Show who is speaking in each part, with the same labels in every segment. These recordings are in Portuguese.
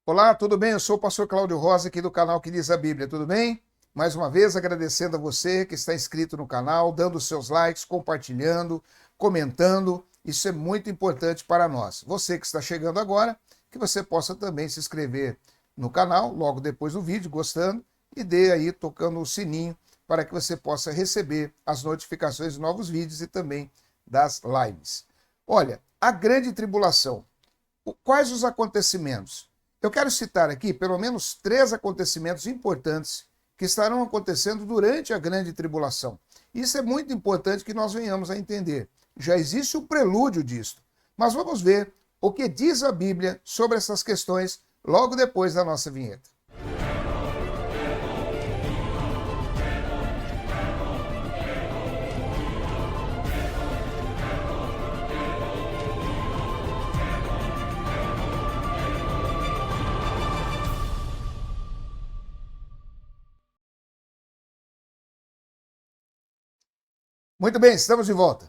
Speaker 1: Olá, tudo bem? Eu sou o pastor Cláudio Rosa, aqui do canal Que Diz a Bíblia, tudo bem? Mais uma vez, agradecendo a você que está inscrito no canal, dando seus likes, compartilhando, comentando. Isso é muito importante para nós. Você que está chegando agora, que você possa também se inscrever no canal, logo depois do vídeo, gostando, e dê aí, tocando o sininho, para que você possa receber as notificações de novos vídeos e também das lives. Olha, a grande tribulação. Quais os acontecimentos? Eu quero citar aqui pelo menos 3 acontecimentos importantes que estarão acontecendo durante a grande tribulação. Isso é muito importante que nós venhamos a entender. Já existe o prelúdio disto. Mas vamos ver o que diz a Bíblia sobre essas questões logo depois da nossa vinheta. Muito bem, estamos de volta.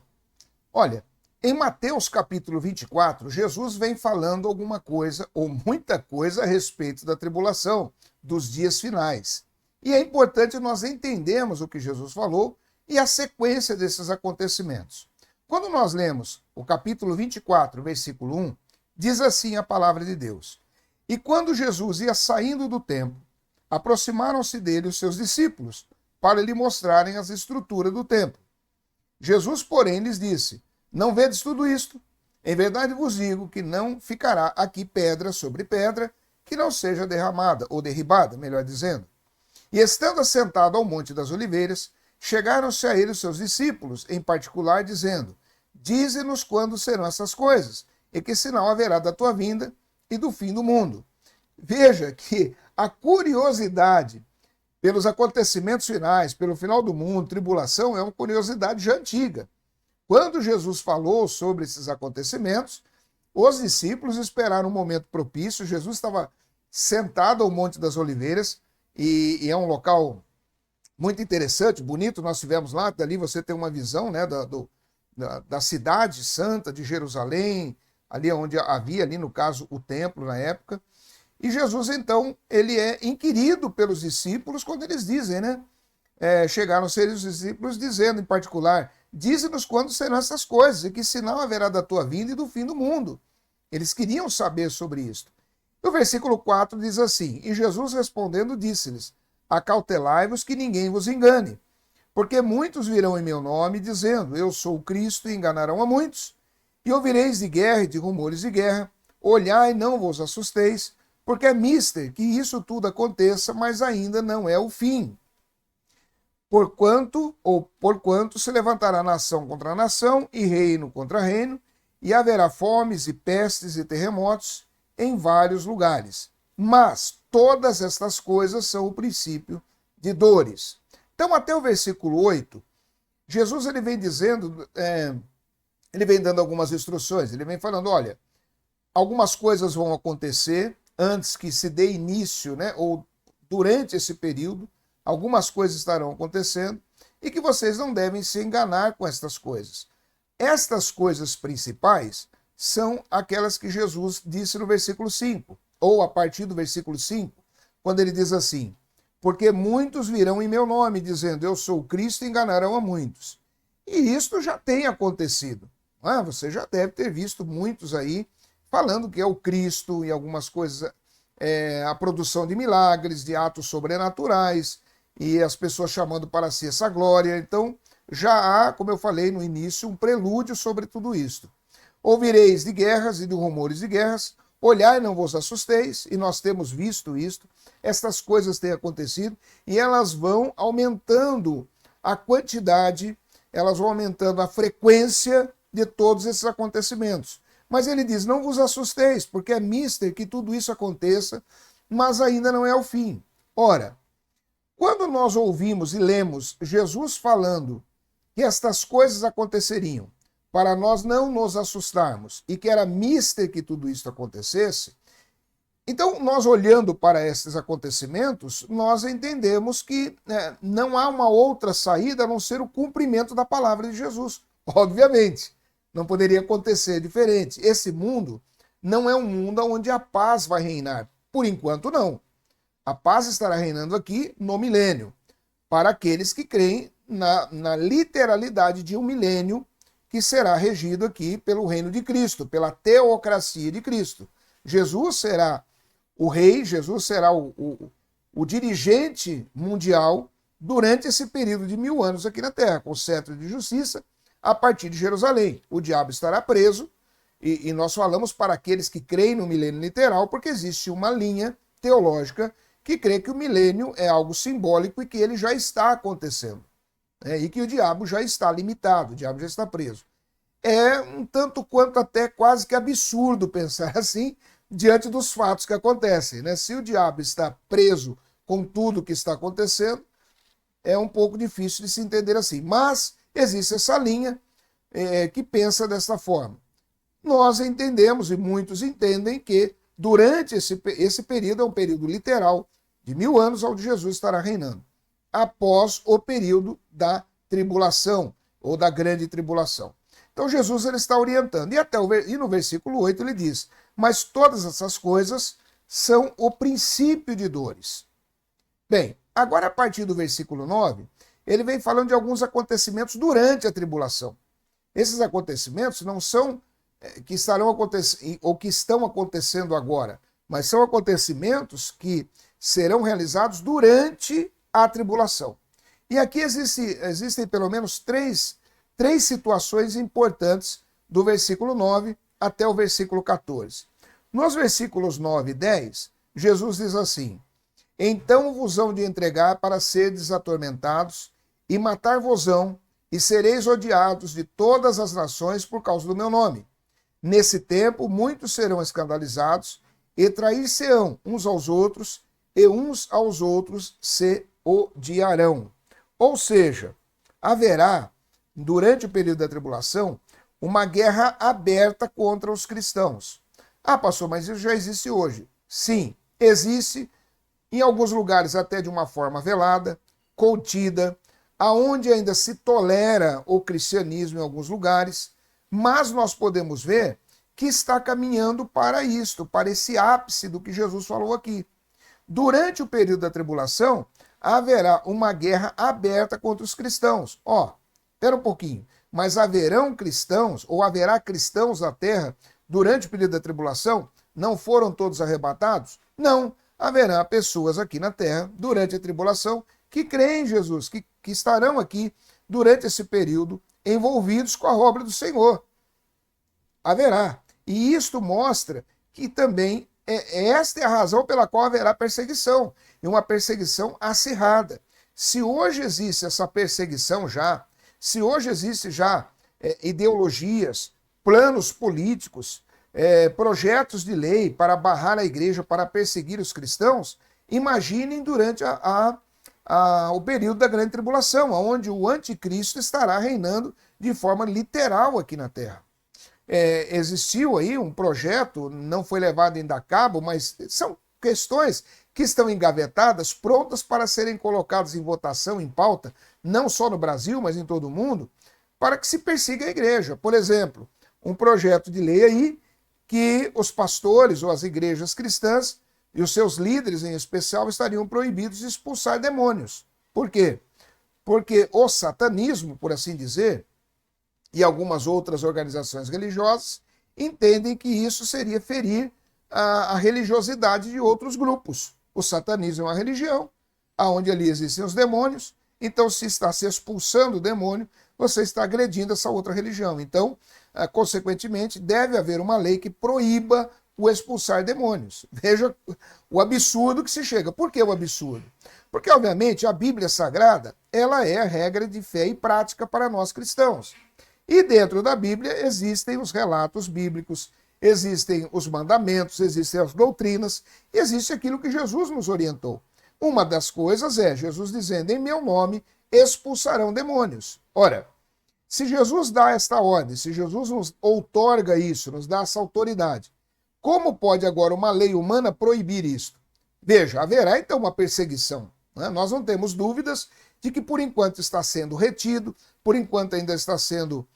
Speaker 1: Olha, em Mateus capítulo 24, Jesus vem falando alguma coisa, ou muita coisa, a respeito da tribulação, dos dias finais. E é importante nós entendermos o que Jesus falou e a sequência desses acontecimentos. Quando nós lemos o capítulo 24, versículo 1, diz assim a palavra de Deus: E quando Jesus ia saindo do templo, aproximaram-se dele os seus discípulos, para lhe mostrarem as estruturas do templo. Jesus, porém, lhes disse: Não vedes tudo isto? Em verdade vos digo que não ficará aqui pedra sobre pedra que não seja derramada, ou derribada, melhor dizendo. E estando assentado ao Monte das Oliveiras, chegaram-se a ele os seus discípulos, em particular, dizendo: Dize-nos quando serão essas coisas, e que sinal haverá da tua vinda e do fim do mundo. Veja que a curiosidade pelos acontecimentos finais, pelo final do mundo, tribulação, é uma curiosidade já antiga. Quando Jesus falou sobre esses acontecimentos, os discípulos esperaram um momento propício. Jesus estava sentado ao Monte das Oliveiras, e é um local muito interessante, bonito. Nós estivemos lá, dali você tem uma visão, né, da cidade santa de Jerusalém, ali onde havia, ali no caso, o templo na época. E Jesus, então, ele é inquirido pelos discípulos quando eles dizem, né? Chegaram a ser os discípulos dizendo, em particular: Dize-nos quando serão essas coisas, e que sinal haverá da tua vinda e do fim do mundo. Eles queriam saber sobre isto. O versículo 4 diz assim: E Jesus respondendo disse-lhes: Acautelai-vos que ninguém vos engane, porque muitos virão em meu nome, dizendo: Eu sou o Cristo, e enganarão a muitos. E ouvireis de guerra e de rumores de guerra. Olhai, não vos assusteis, porque é mister que isso tudo aconteça, mas ainda não é o fim. Porquanto se levantará nação contra nação, e reino contra reino, e haverá fomes e pestes e terremotos em vários lugares. Mas todas estas coisas são o princípio de dores. Então, até o versículo 8, Jesus ele vem dizendo, ele vem dando algumas instruções, ele vem falando: olha, algumas coisas vão acontecer antes que se dê início, né, ou durante esse período, algumas coisas estarão acontecendo e que vocês não devem se enganar com estas coisas. Estas coisas principais são aquelas que Jesus disse no versículo 5, ou a partir do versículo 5, quando ele diz assim: Porque muitos virão em meu nome, dizendo: Eu sou o Cristo, e enganarão a muitos. E isto já tem acontecido. Você já deve ter visto muitos aí falando que é o Cristo, e algumas coisas, a produção de milagres, de atos sobrenaturais, e as pessoas chamando para si essa glória. Então, já há, como eu falei no início, um prelúdio sobre tudo isto. Ouvireis de guerras e de rumores de guerras, olhai, não vos assusteis, e nós temos visto isto, estas coisas têm acontecido, e elas vão aumentando a quantidade, elas vão aumentando a frequência de todos esses acontecimentos. Mas ele diz: não vos assusteis, porque é mister que tudo isso aconteça, mas ainda não é o fim. Ora, quando nós ouvimos e lemos Jesus falando que estas coisas aconteceriam, para nós não nos assustarmos, e que era mister que tudo isso acontecesse, então nós olhando para esses acontecimentos, nós entendemos que não há uma outra saída a não ser o cumprimento da palavra de Jesus. Obviamente. Não poderia acontecer diferente. Esse mundo não é um mundo onde a paz vai reinar. Por enquanto, não. A paz estará reinando aqui no milênio, para aqueles que creem na literalidade de um milênio que será regido aqui pelo reino de Cristo, pela teocracia de Cristo. Jesus será o rei, Jesus será o dirigente mundial durante esse período de 1000 anos aqui na Terra, com o cetro de justiça, a partir de Jerusalém. O diabo estará preso, e nós falamos para aqueles que creem no milênio literal, porque existe uma linha teológica que crê que o milênio é algo simbólico e que ele já está acontecendo. E que o diabo já está limitado, o diabo já está preso. É um tanto quanto até quase que absurdo pensar assim, diante dos fatos que acontecem. Se o diabo está preso com tudo que está acontecendo, é um pouco difícil de se entender assim. Mas existe essa linha que pensa dessa forma. Nós entendemos, e muitos entendem, que durante esse período, é um período literal, de 1000 anos, onde Jesus estará reinando, após o período da tribulação, ou da grande tribulação. Então Jesus ele está orientando, e no versículo 8 ele diz, mas todas essas coisas são o princípio de dores. Bem, agora a partir do versículo 9, ele vem falando de alguns acontecimentos durante a tribulação. Esses acontecimentos não são que estarão acontecendo, ou que estão acontecendo agora, mas são acontecimentos que serão realizados durante a tribulação. E aqui existem pelo menos três situações importantes do versículo 9 até o versículo 14. Nos versículos 9 e 10, Jesus diz assim, então vos hão de entregar para serdes atormentados, e matar-vos-ão, e sereis odiados de todas as nações por causa do meu nome. Nesse tempo, muitos serão escandalizados, e trair-se-ão uns aos outros, e uns aos outros se odiarão. Ou seja, haverá, durante o período da tribulação, uma guerra aberta contra os cristãos. Ah, pastor, mas isso já existe hoje. Sim, existe, em alguns lugares até de uma forma velada, contida, aonde ainda se tolera o cristianismo em alguns lugares, mas nós podemos ver que está caminhando para isto, para esse ápice do que Jesus falou aqui. Durante o período da tribulação, haverá uma guerra aberta contra os cristãos. Espera um pouquinho, mas haverão cristãos, ou haverá cristãos na terra durante o período da tribulação? Não foram todos arrebatados? Não, haverá pessoas aqui na terra durante a tribulação que creem em Jesus, que estarão aqui durante esse período envolvidos com a obra do Senhor. Haverá. E isto mostra que também esta é a razão pela qual haverá perseguição, e uma perseguição acirrada. Se hoje existe essa perseguição já, se hoje existe já ideologias, planos políticos, projetos de lei para barrar a igreja, para perseguir os cristãos, imaginem durante o período da grande tribulação, onde o anticristo estará reinando de forma literal aqui na terra. Existiu aí um projeto, não foi levado ainda a cabo, mas são questões que estão engavetadas, prontas para serem colocadas em votação, em pauta, não só no Brasil, mas em todo o mundo, para que se persiga a igreja. Por exemplo, um projeto de lei aí que os pastores ou as igrejas cristãs e os seus líderes em especial estariam proibidos de expulsar demônios. Por quê? Porque o satanismo, por assim dizer, e algumas outras organizações religiosas entendem que isso seria ferir a religiosidade de outros grupos. O satanismo é uma religião, onde ali existem os demônios, então se está se expulsando o demônio, você está agredindo essa outra religião. Então, consequentemente, deve haver uma lei que proíba o expulsar demônios. Veja o absurdo que se chega. Por que o absurdo? Porque, obviamente, a Bíblia Sagrada, ela é a regra de fé e prática para nós cristãos. E dentro da Bíblia existem os relatos bíblicos, existem os mandamentos, existem as doutrinas, e existe aquilo que Jesus nos orientou. Uma das coisas é Jesus dizendo, em meu nome expulsarão demônios. Ora, se Jesus dá esta ordem, se Jesus nos outorga isso, nos dá essa autoridade, como pode agora uma lei humana proibir isto? Veja, haverá então uma perseguição. Nós não temos dúvidas de que por enquanto está sendo retido, por enquanto ainda está sendo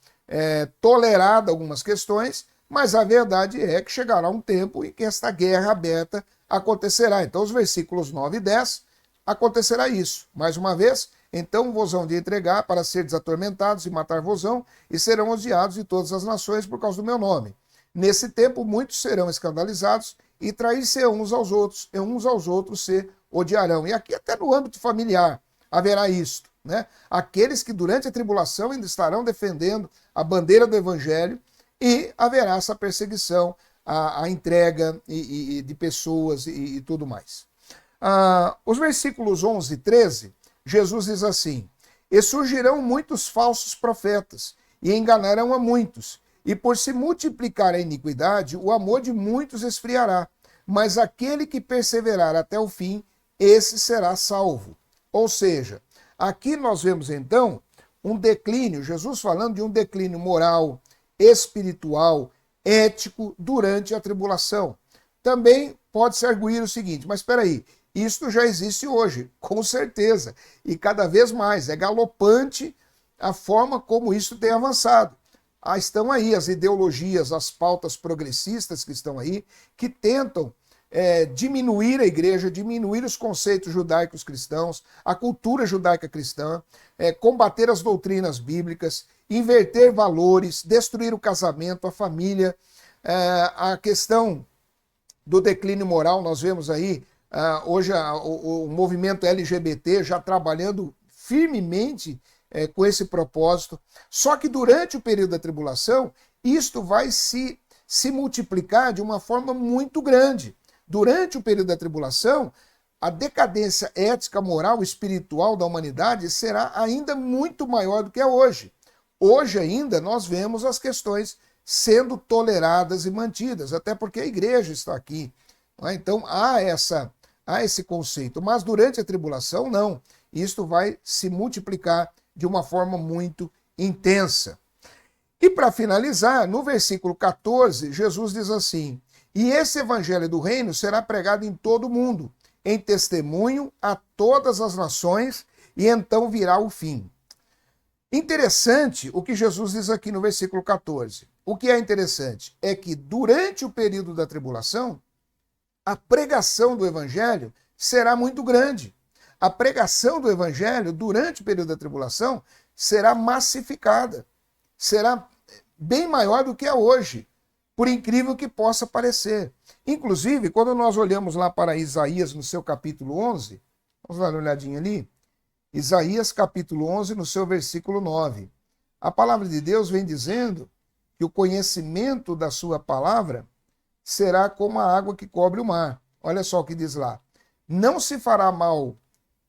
Speaker 1: tolerado algumas questões, mas a verdade é que chegará um tempo em que esta guerra aberta acontecerá. Então, os versículos 9 e 10, acontecerá isso. Mais uma vez, então vos hão de entregar para seres atormentados e matar-vos-ão, e serão odiados de todas as nações por causa do meu nome. Nesse tempo, muitos serão escandalizados e trair-se uns aos outros, e uns aos outros se odiarão. E aqui até no âmbito familiar haverá isto, né? Aqueles que durante a tribulação ainda estarão defendendo a bandeira do evangelho, e haverá essa perseguição, a entrega de pessoas e tudo mais. Os versículos 11 e 13, Jesus diz assim: e surgirão muitos falsos profetas, e enganarão a muitos, e por se multiplicar a iniquidade, o amor de muitos esfriará, mas aquele que perseverar até o fim, esse será salvo. Ou seja, aqui nós vemos então um declínio, Jesus falando de um declínio moral, espiritual, ético durante a tribulação. Também pode-se arguir o seguinte: mas espera aí, isto já existe hoje, com certeza, e cada vez mais, é galopante a forma como isso tem avançado. Estão aí as ideologias, as pautas progressistas que estão aí, que tentam diminuir a igreja, diminuir os conceitos judaicos cristãos, a cultura judaica cristã, combater as doutrinas bíblicas, inverter valores, destruir o casamento, a família, a questão do declínio moral. Nós vemos aí hoje o movimento LGBT já trabalhando firmemente com esse propósito. Só que durante o período da tribulação, isto vai se multiplicar de uma forma muito grande. Durante o período da tribulação, a decadência ética, moral, espiritual da humanidade será ainda muito maior do que é hoje. Hoje ainda nós vemos as questões sendo toleradas e mantidas, até porque a igreja está aqui. Então há esse conceito, mas durante a tribulação não. Isto vai se multiplicar de uma forma muito intensa. E para finalizar, no versículo 14, Jesus diz assim: e esse evangelho do reino será pregado em todo o mundo, em testemunho a todas as nações, e então virá o fim. Interessante o que Jesus diz aqui no versículo 14. O que é interessante é que durante o período da tribulação, a pregação do evangelho será muito grande. A pregação do evangelho durante o período da tribulação será massificada, será bem maior do que é hoje, por incrível que possa parecer. Inclusive, quando nós olhamos lá para Isaías no seu capítulo 11, vamos dar uma olhadinha ali, Isaías capítulo 11 no seu versículo 9, a palavra de Deus vem dizendo que o conhecimento da sua palavra será como a água que cobre o mar. Olha só o que diz lá: não se fará mal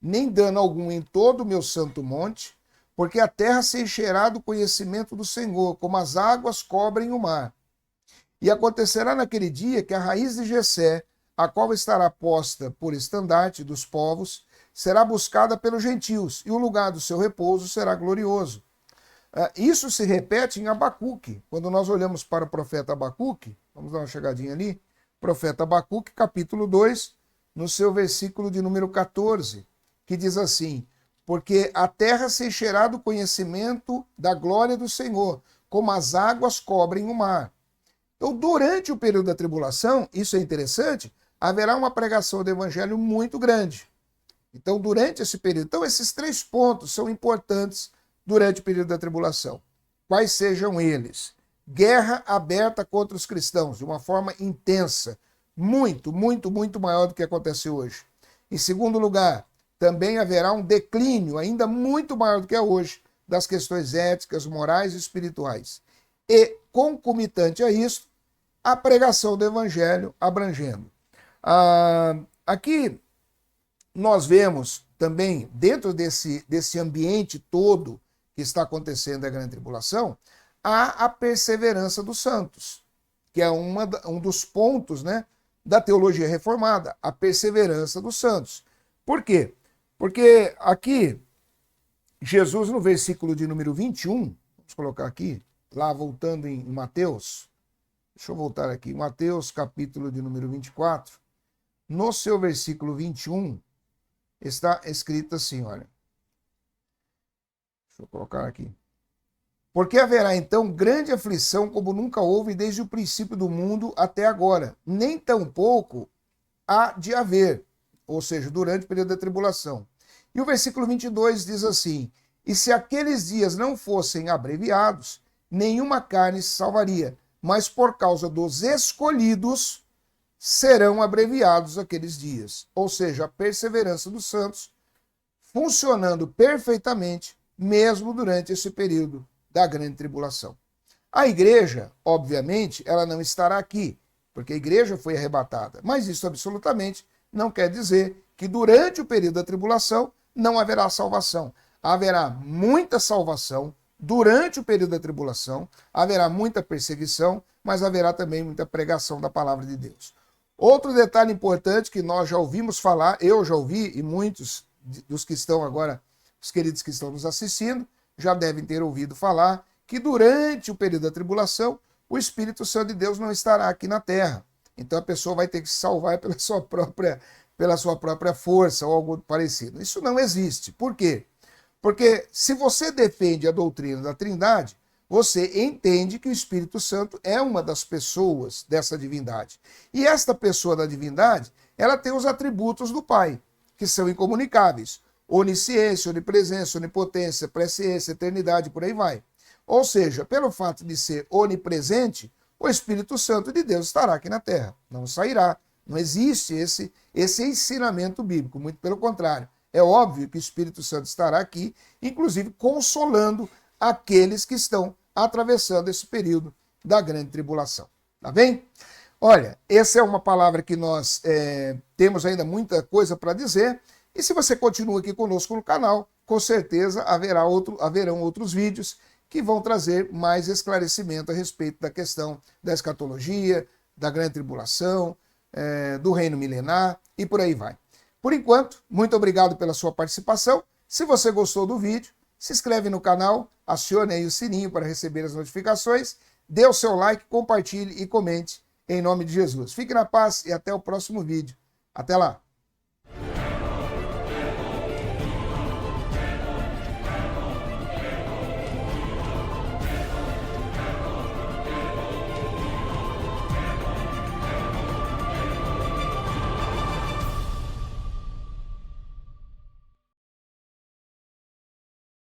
Speaker 1: nem dano algum em todo o meu santo monte, porque a terra se encherá do conhecimento do Senhor, como as águas cobrem o mar. E acontecerá naquele dia que a raiz de Jessé, a qual estará posta por estandarte dos povos, será buscada pelos gentios, e o lugar do seu repouso será glorioso. Isso se repete em Abacuque. Quando nós olhamos para o profeta Abacuque, vamos dar uma chegadinha ali, profeta Abacuque, capítulo 2, no seu versículo de número 14, que diz assim: porque a terra se encherá do conhecimento da glória do Senhor, como as águas cobrem o mar. Então, durante o período da tribulação, isso é interessante, haverá uma pregação do evangelho muito grande. Então, durante esse período, então esses 3 pontos são importantes durante o período da tribulação. Quais sejam eles? Guerra aberta contra os cristãos, de uma forma intensa, muito, muito, muito maior do que acontece hoje. Em segundo lugar, também haverá um declínio ainda muito maior do que é hoje das questões éticas, morais e espirituais. E, concomitante a isso, a pregação do evangelho abrangendo. Aqui nós vemos também, dentro desse ambiente todo que está acontecendo a grande tribulação, há a perseverança dos santos, que é um dos pontos, né, da teologia reformada, a perseverança dos santos. Por quê? Porque aqui, Jesus, no versículo de número 21, vamos colocar aqui, lá voltando em Mateus, deixa eu voltar aqui, Mateus capítulo de número 24, no seu versículo 21, está escrito assim, olha, deixa eu colocar aqui. Porque haverá então grande aflição como nunca houve desde o princípio do mundo até agora, nem tampouco há de haver, ou seja, durante o período da tribulação. E o versículo 22 diz assim: e se aqueles dias não fossem abreviados, nenhuma carne se salvaria, mas por causa dos escolhidos serão abreviados aqueles dias. Ou seja, a perseverança dos santos funcionando perfeitamente, mesmo durante esse período da grande tribulação. A igreja, obviamente, ela não estará aqui, porque a igreja foi arrebatada. Mas isso absolutamente não quer dizer que durante o período da tribulação não haverá salvação. Haverá muita salvação durante o período da tribulação, haverá muita perseguição, mas haverá também muita pregação da palavra de Deus. Outro detalhe importante que nós já ouvimos falar, eu já ouvi e muitos dos que estão agora, os queridos que estão nos assistindo, já devem ter ouvido falar que durante o período da tribulação, o Espírito Santo de Deus não estará aqui na terra. Então a pessoa vai ter que se salvar pela sua própria força ou algo parecido. Isso não existe. Por quê? Porque se você defende a doutrina da Trindade, você entende que o Espírito Santo é uma das pessoas dessa divindade. E esta pessoa da divindade, ela tem os atributos do Pai, que são incomunicáveis. Onisciência, onipresença, onipotência, presciência, eternidade, por aí vai. Ou seja, pelo fato de ser onipresente, o Espírito Santo de Deus estará aqui na terra, não sairá. Não existe esse ensinamento bíblico, muito pelo contrário. É óbvio que o Espírito Santo estará aqui, inclusive consolando aqueles que estão atravessando esse período da grande tribulação. Tá bem? Olha, essa é uma palavra que nós temos ainda muita coisa para dizer, e se você continua aqui conosco no canal, com certeza haverão outros vídeos que vão trazer mais esclarecimento a respeito da questão da escatologia, da grande tribulação, do reino milenar e por aí vai. Por enquanto, muito obrigado pela sua participação. Se você gostou do vídeo, se inscreve no canal, acione aí o sininho para receber as notificações, dê o seu like, compartilhe e comente em nome de Jesus. Fique na paz e até o próximo vídeo. Até lá!